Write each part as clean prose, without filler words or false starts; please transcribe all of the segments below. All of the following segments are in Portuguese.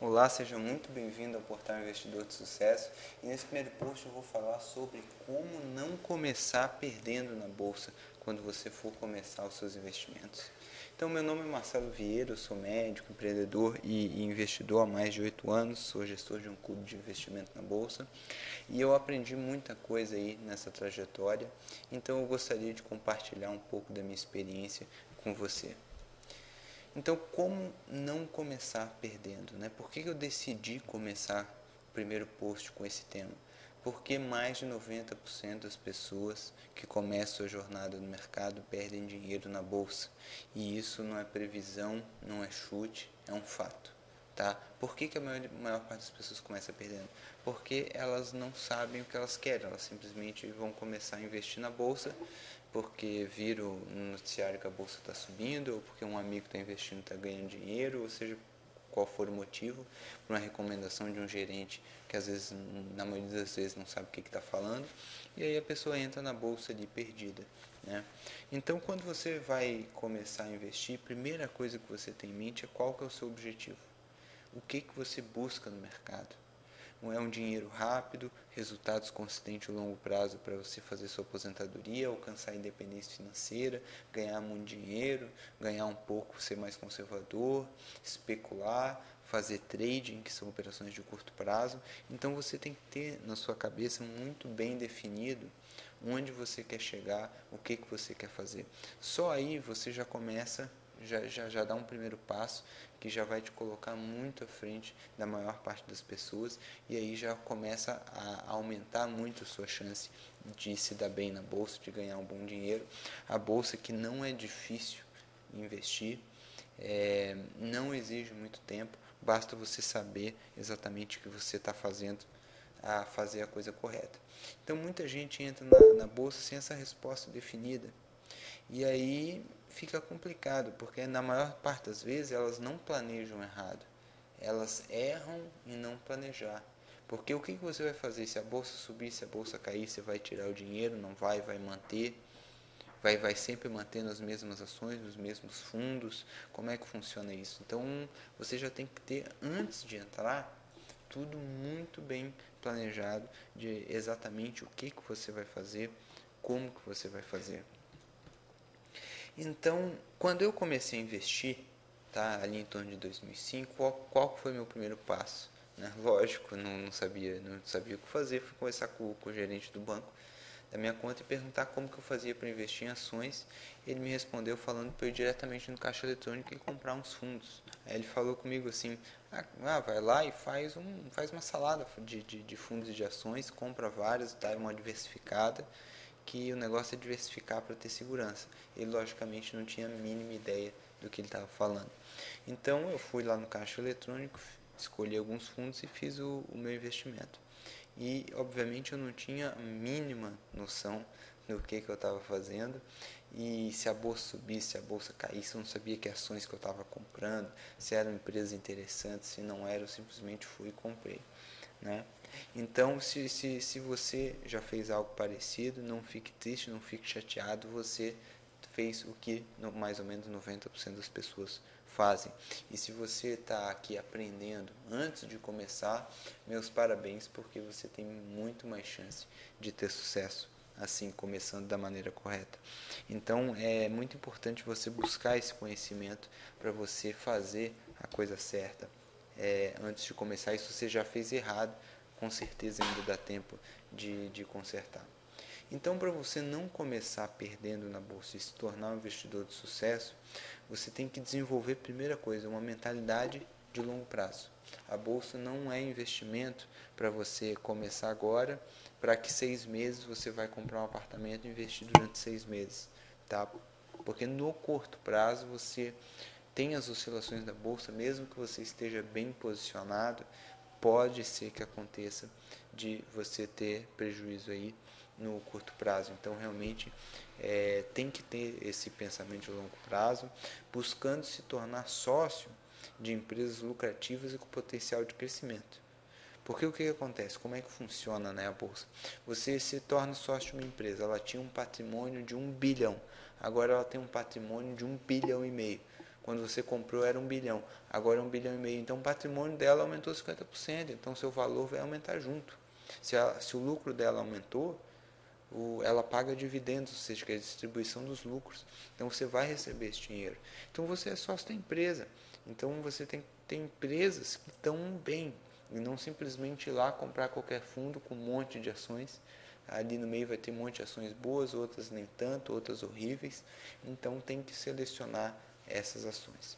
Olá, seja muito bem-vindo ao Portal Investidor de Sucesso. E nesse primeiro post eu vou falar sobre como não começar perdendo na bolsa quando você for começar os seus investimentos. Então, meu nome é Marcelo Vieira, eu sou médico, empreendedor e investidor há mais de 8 anos, sou gestor de um clube de investimento na bolsa e eu aprendi muita coisa aí nessa trajetória, então eu gostaria de compartilhar um pouco da minha experiência com você. Então, como não começar perdendo, né? Por que eu decidi começar o primeiro post com esse tema? Porque mais de 90% das pessoas que começam a jornada no mercado perdem dinheiro na bolsa. E isso não é previsão, não é chute, é um fato. Tá? Por que a maior parte das pessoas começa perdendo? Porque elas não sabem o que elas querem, elas simplesmente vão começar a investir na bolsa porque viram no noticiário que a bolsa está subindo, ou porque um amigo está investindo está ganhando dinheiro, ou seja, qual for o motivo, por uma recomendação de um gerente que às vezes, na maioria das vezes, não sabe o que está falando, e aí a pessoa entra na bolsa ali perdida. Né? Então, quando você vai começar a investir, a primeira coisa que você tem em mente é qual que é o seu objetivo. O que você busca no mercado? Não é um dinheiro rápido, resultados consistentes a longo prazo para você fazer sua aposentadoria, alcançar a independência financeira, ganhar muito dinheiro, ganhar um pouco, ser mais conservador, especular, fazer trading, que são operações de curto prazo. Então você tem que ter na sua cabeça muito bem definido onde você quer chegar, o que você quer fazer. Só aí você já começa, já dá um primeiro passo que já vai te colocar muito à frente da maior parte das pessoas e aí já começa a aumentar muito a sua chance de se dar bem na bolsa, de ganhar um bom dinheiro. A bolsa que não é difícil investir, não exige muito tempo, basta você saber exatamente o que você está fazendo a fazer a coisa correta. Então muita gente entra na bolsa sem essa resposta definida e aí fica complicado, porque na maior parte das vezes elas não planejam errado, elas erram em não planejar. Porque o que você vai fazer se a bolsa subir, se a bolsa cair, você vai tirar o dinheiro, não vai manter, vai sempre mantendo as mesmas ações, os mesmos fundos, como é que funciona isso? Então você já tem que ter, antes de entrar, tudo muito bem planejado de exatamente o que você vai fazer, como que você vai fazer. Então, quando eu comecei a investir, tá, ali em torno de 2005, qual foi meu primeiro passo? Né? Lógico, não sabia o que fazer, fui conversar com o gerente do banco da minha conta e perguntar como que eu fazia para investir em ações. Ele me respondeu falando para eu ir diretamente no caixa eletrônico e comprar uns fundos. Aí ele falou comigo assim, vai lá e faz uma salada de fundos e de ações, compra vários, dá uma diversificada, que o negócio é diversificar para ter segurança. Ele logicamente não tinha a mínima ideia do que ele estava falando. Então eu fui lá no caixa eletrônico, escolhi alguns fundos e fiz o meu investimento. E obviamente eu não tinha a mínima noção do que eu estava fazendo, e se a bolsa subisse, se a bolsa caísse, eu não sabia que ações que eu estava comprando, se eram empresas interessantes, se não eram, eu simplesmente fui e comprei. Né? Então, se você já fez algo parecido, não fique triste, não fique chateado, você fez o que mais ou menos 90% das pessoas fazem. E se você está aqui aprendendo antes de começar, meus parabéns, porque você tem muito mais chance de ter sucesso assim, começando da maneira correta. Então é muito importante você buscar esse conhecimento para você fazer a coisa certa. Antes de começar, isso você já fez errado, com certeza ainda dá tempo de consertar. Então, para você não começar perdendo na bolsa e se tornar um investidor de sucesso, você tem que desenvolver, primeira coisa, uma mentalidade de longo prazo. A bolsa não é investimento para você começar agora, para que 6 meses você vai comprar um apartamento e investir durante 6 meses. Tá? Porque no curto prazo você tem as oscilações da bolsa, mesmo que você esteja bem posicionado, pode ser que aconteça de você ter prejuízo aí no curto prazo. Então, realmente, tem que ter esse pensamento de longo prazo, buscando se tornar sócio de empresas lucrativas e com potencial de crescimento. Porque o que acontece? Como é que funciona, né, a bolsa? Você se torna sócio de uma empresa, ela tinha um patrimônio de 1 bilhão, agora ela tem um patrimônio de 1,5 bilhão. Quando você comprou era 1 bilhão, agora é 1,5 bilhão. Então o patrimônio dela aumentou 50%, então seu valor vai aumentar junto. Se o lucro dela aumentou, ela paga dividendos, ou seja, que é a distribuição dos lucros. Então você vai receber esse dinheiro. Então você é sócio da empresa. Então você tem que ter empresas que estão bem e não simplesmente ir lá comprar qualquer fundo com um monte de ações. Ali no meio vai ter um monte de ações boas, outras nem tanto, outras horríveis. Então tem que selecionar essas ações.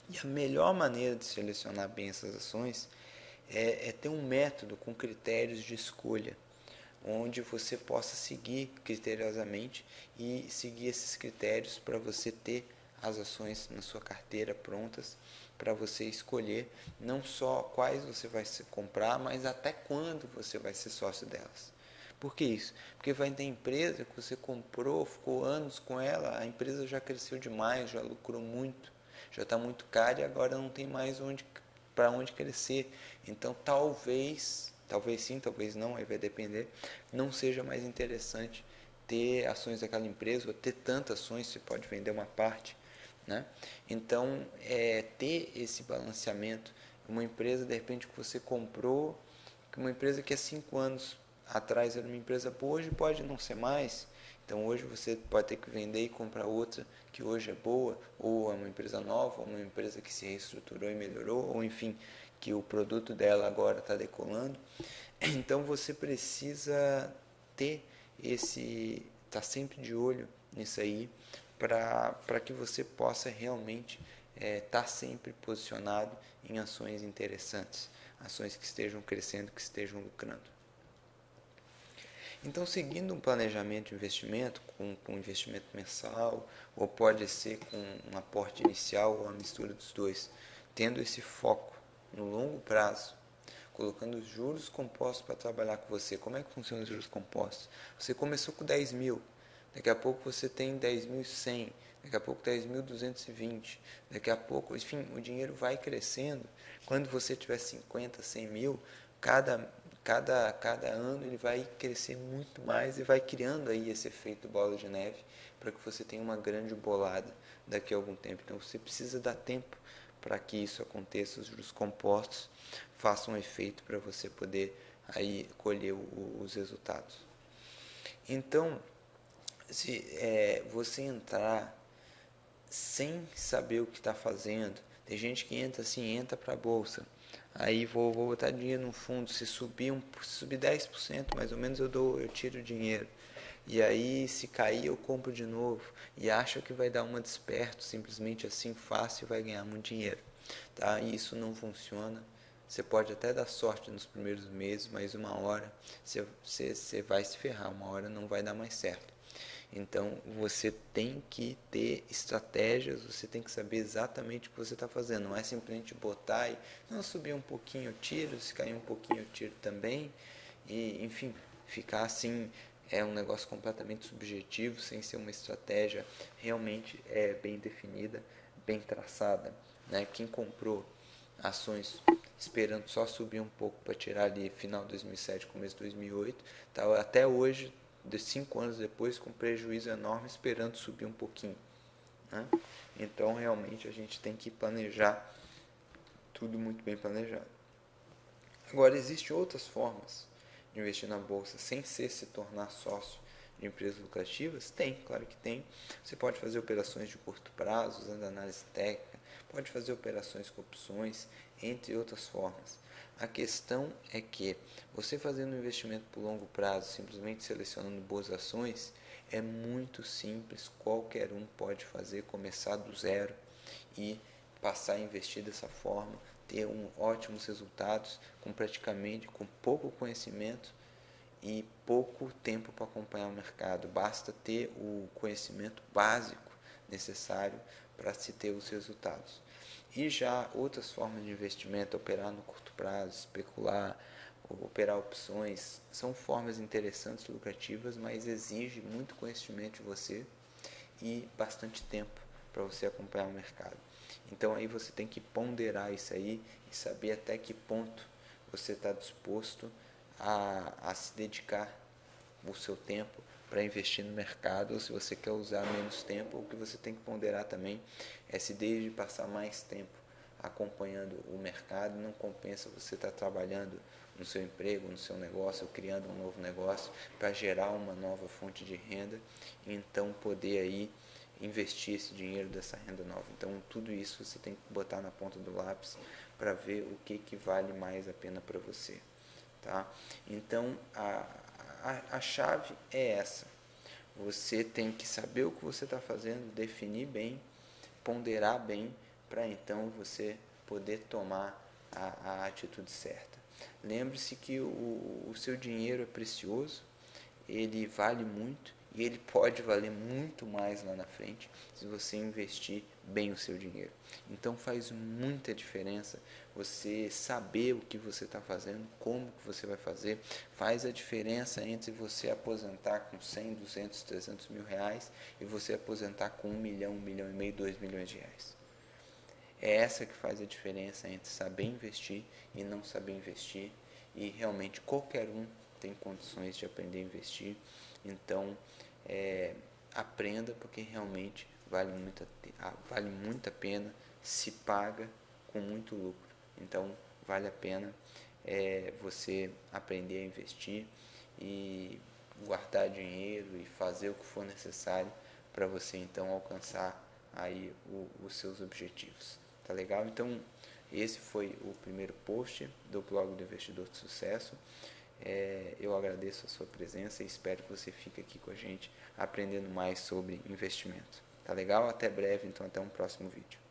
E a melhor maneira de selecionar bem essas ações é ter um método com critérios de escolha, onde você possa seguir criteriosamente e seguir esses critérios para você ter as ações na sua carteira prontas, para você escolher não só quais você vai comprar, mas até quando você vai ser sócio delas. Por que isso? Porque vai ter empresa que você comprou, ficou anos com ela, a empresa já cresceu demais, já lucrou muito, já está muito cara e agora não tem mais para onde crescer. Então talvez sim, talvez não, aí vai depender, não seja mais interessante ter ações daquela empresa ou ter tantas ações, você pode vender uma parte, né? Então, ter esse balanceamento, uma empresa de repente que você comprou, uma empresa que há 5 anos atrás era uma empresa boa, hoje pode não ser mais. Então hoje você pode ter que vender e comprar outra que hoje é boa, ou é uma empresa nova, ou uma empresa que se reestruturou e melhorou, ou enfim, que o produto dela agora está decolando. Então você precisa ter estar sempre de olho nisso aí, para que você possa realmente estar sempre posicionado em ações interessantes, ações que estejam crescendo, que estejam lucrando. Então, seguindo um planejamento de investimento, com investimento mensal, ou pode ser com um aporte inicial ou a mistura dos dois, tendo esse foco no longo prazo, colocando os juros compostos para trabalhar com você. Como é que funciona os juros compostos? Você começou com 10 mil, daqui a pouco você tem 10.100, daqui a pouco 10.220, daqui a pouco, enfim, o dinheiro vai crescendo. Quando você tiver 50, 100 mil, cada ano ele vai crescer muito mais e vai criando aí esse efeito bola de neve para que você tenha uma grande bolada daqui a algum tempo. Então você precisa dar tempo para que isso aconteça, os juros compostos façam um efeito para você poder aí colher os resultados. Então, se você entrar sem saber o que está fazendo, tem gente que entra assim, entra para a bolsa, aí vou botar dinheiro no fundo, se subir 10% mais ou menos eu tiro o dinheiro, e aí se cair eu compro de novo, e acha que vai dar uma desperto, simplesmente assim fácil e vai ganhar muito dinheiro, tá? E isso não funciona. Você pode até dar sorte nos primeiros meses, mas uma hora você vai se ferrar, uma hora não vai dar mais certo. Então você tem que ter estratégias, você tem que saber exatamente o que você está fazendo. Não é simplesmente botar e não subir um pouquinho eu tiro, se cair um pouquinho eu tiro também. E enfim, ficar assim é um negócio completamente subjetivo, sem ser uma estratégia realmente bem definida, bem traçada. Né? Quem comprou ações esperando só subir um pouco para tirar ali final de 2007, começo de 2008, tá até hoje de 5 anos depois com prejuízo enorme esperando subir um pouquinho, né? Então realmente a gente tem que planejar tudo muito bem planejado. Agora existem outras formas de investir na bolsa sem se tornar sócio de empresas lucrativas? Tem, claro que tem. Você pode fazer operações de curto prazo usando análise técnica, pode fazer operações com opções, entre outras formas. A questão é que você fazendo um investimento por longo prazo, simplesmente selecionando boas ações, é muito simples, qualquer um pode fazer, começar do zero e passar a investir dessa forma, ter ótimos resultados com pouco conhecimento e pouco tempo para acompanhar o mercado. Basta ter o conhecimento básico necessário para se ter os resultados. E já outras formas de investimento, operar no curto prazo, especular, operar opções, são formas interessantes, lucrativas, mas exige muito conhecimento de você e bastante tempo para você acompanhar o mercado. Então aí você tem que ponderar isso aí e saber até que ponto você está disposto a se dedicar o seu tempo para investir no mercado, ou se você quer usar menos tempo, o que você tem que ponderar também é se desde passar mais tempo acompanhando o mercado, não compensa você estar trabalhando no seu emprego, no seu negócio, ou criando um novo negócio para gerar uma nova fonte de renda e então poder aí investir esse dinheiro dessa renda nova. Então tudo isso você tem que botar na ponta do lápis para ver o que vale mais a pena para você. Tá? Então a chave é essa. Você tem que saber o que você está fazendo, definir bem, ponderar bem, para então você poder tomar a atitude certa. Lembre-se que o seu dinheiro é precioso, ele vale muito e ele pode valer muito mais lá na frente se você investir bem o seu dinheiro. Então faz muita diferença você saber o que você está fazendo, como que você vai fazer. Faz a diferença entre você aposentar com 100, 200, 300 mil reais e você aposentar com 1 milhão, 1 milhão e meio, 2 milhões de reais. É essa que faz a diferença entre saber investir e não saber investir. E realmente qualquer um tem condições de aprender a investir. Então, aprenda, porque realmente vale muito a pena, se paga com muito lucro. Então, vale a pena você aprender a investir e guardar dinheiro e fazer o que for necessário para você então alcançar aí os seus objetivos. Tá legal? Então, esse foi o primeiro post do blog do Investidor de Sucesso. Eu agradeço a sua presença e espero que você fique aqui com a gente aprendendo mais sobre investimento. Tá legal? Até breve, então até um próximo vídeo.